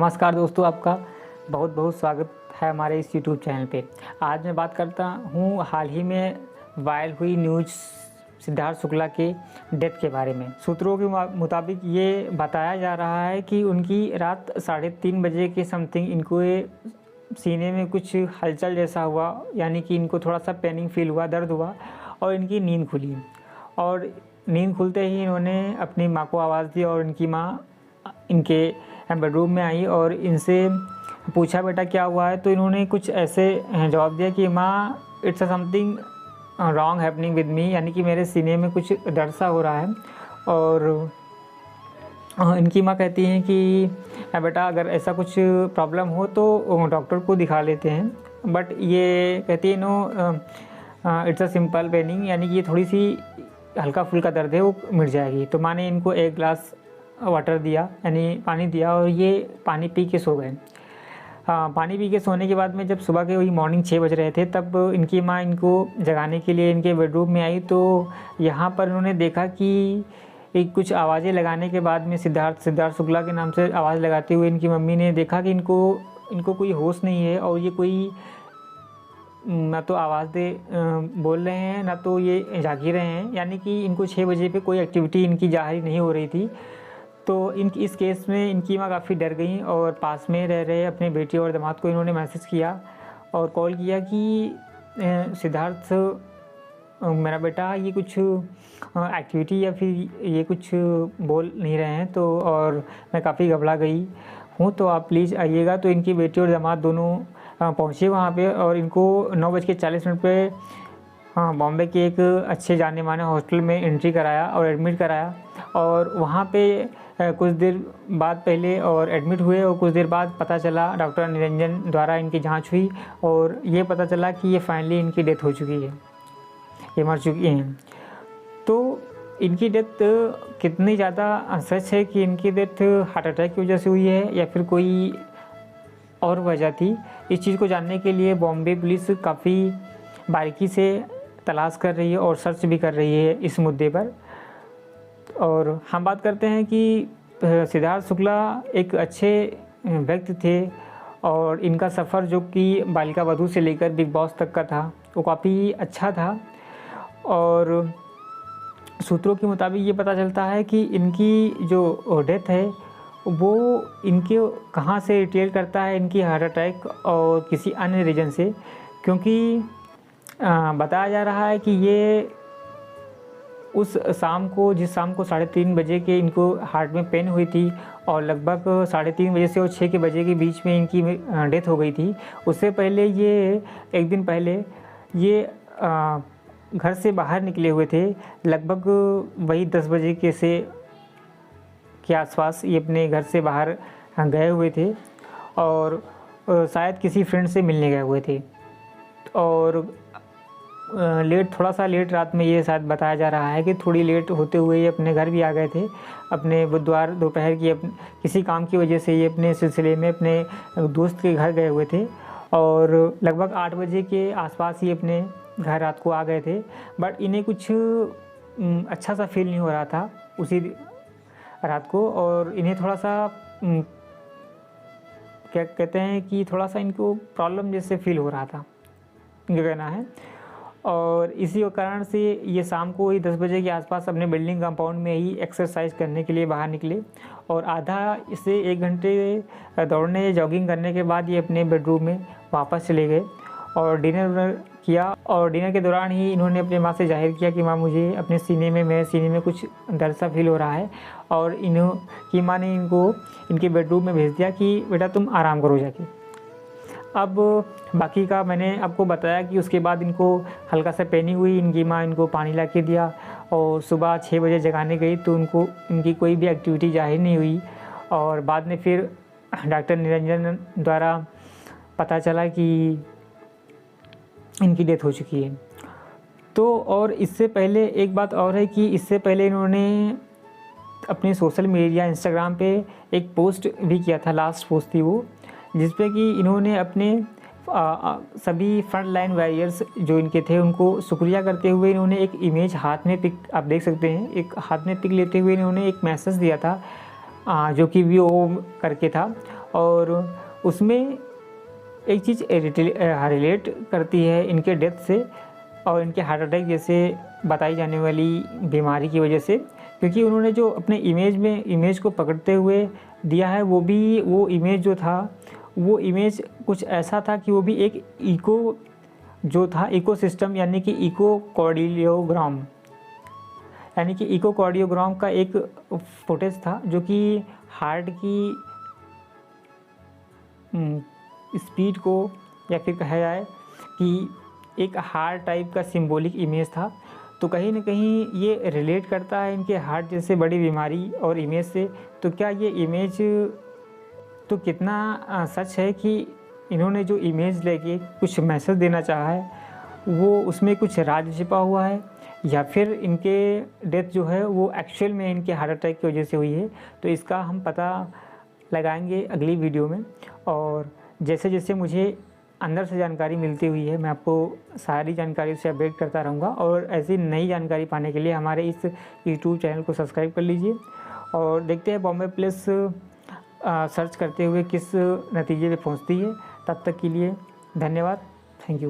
नमस्कार दोस्तों, आपका बहुत बहुत स्वागत है हमारे इस यूट्यूब चैनल पे। आज मैं बात करता हूँ हाल ही में वायरल हुई न्यूज़ सिद्धार्थ शुक्ला के डेथ के बारे में। सूत्रों के मुताबिक ये बताया जा रहा है कि उनकी रात 3:30 बजे के समथिंग इनको सीने में कुछ हलचल जैसा हुआ, यानी कि इनको थोड़ा सा पेनिंग फील हुआ, दर्द हुआ और इनकी नींद खुली। और नींद खुलते ही इन्होंने अपनी माँ को आवाज़ दी और इनकी माँ इनके बेडरूम में आई और इनसे पूछा, बेटा क्या हुआ है? तो इन्होंने कुछ ऐसे जवाब दिया कि माँ, it's something wrong happening with me, यानी कि मेरे सीने में कुछ दर्द सा हो रहा है। और इनकी माँ कहती हैं कि बेटा अगर ऐसा कुछ प्रॉब्लम हो तो डॉक्टर को दिखा लेते हैं। बट ये कहती है no, it's a simple painting, यानी कि ये थोड़ी सी हल्का फुल्का दर्द है, वो मिट जाएगी। तो माँ ने इनको एक गिलास वाटर दिया, यानी पानी दिया, और ये पानी पी के सो गए। पानी पी के सोने के बाद में जब सुबह के वही मॉर्निंग 6 बज रहे थे, तब इनकी माँ इनको जगाने के लिए इनके बेडरूम में आई। तो यहाँ पर उन्होंने देखा कि कुछ आवाज़ें लगाने के बाद में सिद्धार्थ शुक्ला के नाम से आवाज़ लगाते हुए इनकी मम्मी ने देखा कि इनको कोई होश नहीं है और ये कोई ना तो आवाज़ दे बोल रहे हैं, ना तो ये जाग ही रहे हैं, यानी कि इनको 6 बजे पे कोई एक्टिविटी इनकी जारी नहीं हो रही थी। तो इस केस में इनकी माँ काफ़ी डर गई और पास में रह रहे अपने बेटी और दामाद को इन्होंने मैसेज किया और कॉल किया कि सिद्धार्थ, मेरा बेटा ये कुछ एक्टिविटी या फिर ये कुछ बोल नहीं रहे हैं, तो और मैं काफ़ी घबरा गई हूँ, तो आप प्लीज़ आइएगा। तो इनकी बेटी और दामाद दोनों पहुँचे वहाँ पे और इनको 9:40 पे बॉम्बे के एक अच्छे जाने माने हॉस्टल में एंट्री कराया और एडमिट कराया। और वहाँ पे कुछ देर बाद पहले और एडमिट हुए और कुछ देर बाद पता चला, डॉक्टर निरंजन द्वारा इनकी जांच हुई और ये पता चला कि ये फाइनली इनकी डेथ हो चुकी है, ये मर चुकी हैं। तो इनकी डेथ कितनी ज़्यादा सच है कि इनकी डेथ हार्ट अटैक की वजह से हुई है या फिर कोई और वजह थी, इस चीज़ को जानने के लिए बॉम्बे पुलिस काफ़ी बारीकी से तलाश कर रही है और सर्च भी कर रही है इस मुद्दे पर। और हम बात करते हैं कि सिद्धार्थ शुक्ला एक अच्छे व्यक्ति थे और इनका सफ़र जो कि बालिका वधू से लेकर बिग बॉस तक का था, वो काफ़ी अच्छा था। और सूत्रों के मुताबिक ये पता चलता है कि इनकी जो डेथ है वो इनके कहाँ से रिलेट करता है, इनकी हार्ट अटैक और किसी अन्य रीजन से, क्योंकि बताया जा रहा है कि ये उस शाम को, जिस शाम को 3:30 बजे के इनको हार्ट में पेन हुई थी और लगभग 3:30 बजे से और 6 बजे के बीच में इनकी डेथ हो गई थी। उससे पहले ये एक दिन पहले ये घर से बाहर निकले हुए थे, लगभग वही 10 बजे के आसपास ये अपने घर से बाहर गए हुए थे और शायद किसी फ्रेंड से मिलने गए हुए थे। और थोड़ा सा लेट रात में ये शायद बताया जा रहा है कि थोड़ी लेट होते हुए ये अपने घर भी आ गए थे। अपने बुधवार दोपहर की किसी काम की वजह से ये अपने सिलसिले में अपने दोस्त के घर गए हुए थे और लगभग 8 बजे के आसपास ही अपने घर रात को आ गए थे। बट इन्हें कुछ अच्छा सा फील नहीं हो रहा था उसी रात को और इन्हें थोड़ा सा क्या कहते हैं कि थोड़ा सा इनको प्रॉब्लम जैसे फील हो रहा था, इनका कहना है। और इसी कारण से ये शाम को ही 10 बजे के आसपास अपने बिल्डिंग कंपाउंड में ही एक्सरसाइज करने के लिए बाहर निकले और आधा से 1 घंटे दौड़ने जॉगिंग करने के बाद ये अपने बेडरूम में वापस चले गए और डिनर किया। और डिनर के दौरान ही इन्होंने अपनी माँ से जाहिर किया कि माँ, मुझे अपने मेरे सीने में कुछ दर्द सा फील हो रहा है। और की माँ ने इनके बेडरूम में भेज दिया कि बेटा तुम आराम करो जाके। अब बाकी का मैंने आपको बताया कि उसके बाद इनको हल्का सा पेनिंग हुई, इनकी माँ इनको पानी ला के दिया और सुबह 6 बजे जगाने गई तो इनकी कोई भी एक्टिविटी जाहिर नहीं हुई। और बाद में फिर डॉक्टर निरंजन द्वारा पता चला कि इनकी डेथ हो चुकी है। तो और इससे पहले एक बात और है कि इससे पहले इन्होंने अपने सोशल मीडिया इंस्टाग्राम पे एक पोस्ट भी किया था, लास्ट पोस्ट थी वो, जिसपे कि इन्होंने अपने सभी फ्रंट लाइन वॉरियर्स जो इनके थे उनको शुक्रिया करते हुए इन्होंने एक इमेज हाथ में पिक, आप देख सकते हैं, एक हाथ में पिक लेते हुए इन्होंने एक मैसेज दिया था जो कि वो करके था और उसमें एक चीज़ रिलेट करती है इनके डेथ से और इनके हार्ट अटैक जैसे बताई जाने वाली बीमारी की वजह से, क्योंकि उन्होंने जो अपने इमेज को पकड़ते हुए दिया है वो इमेज जो था वो इमेज कुछ ऐसा था कि वो भी एक इकोसिस्टम यानी कि इकोकार्डियोग्राम का एक फुटेज था जो कि हार्ट की स्पीड को या फिर कहा जाए कि एक हार्ट टाइप का सिंबॉलिक इमेज था। तो कहीं ना कहीं ये रिलेट करता है इनके हार्ट जैसे बड़ी बीमारी और इमेज से। तो क्या ये इमेज तो कितना सच है कि इन्होंने जो इमेज लेके कुछ मैसेज देना चाहा है वो उसमें कुछ राज छिपा हुआ है, या फिर इनके डेथ जो है वो एक्चुअल में इनके हार्ट अटैक की वजह से हुई है। तो इसका हम पता लगाएंगे अगली वीडियो में। और जैसे जैसे मुझे अंदर से जानकारी मिलती हुई है मैं आपको सारी जानकारी से अपडेट करता रहूँगा। और ऐसी नई जानकारी पाने के लिए हमारे इस यूट्यूब चैनल को सब्सक्राइब कर लीजिए और देखते हैं बॉम्बे पुलिस सर्च करते हुए किस नतीजे पे पहुंचती है। तब तक के लिए धन्यवाद, थैंक यू।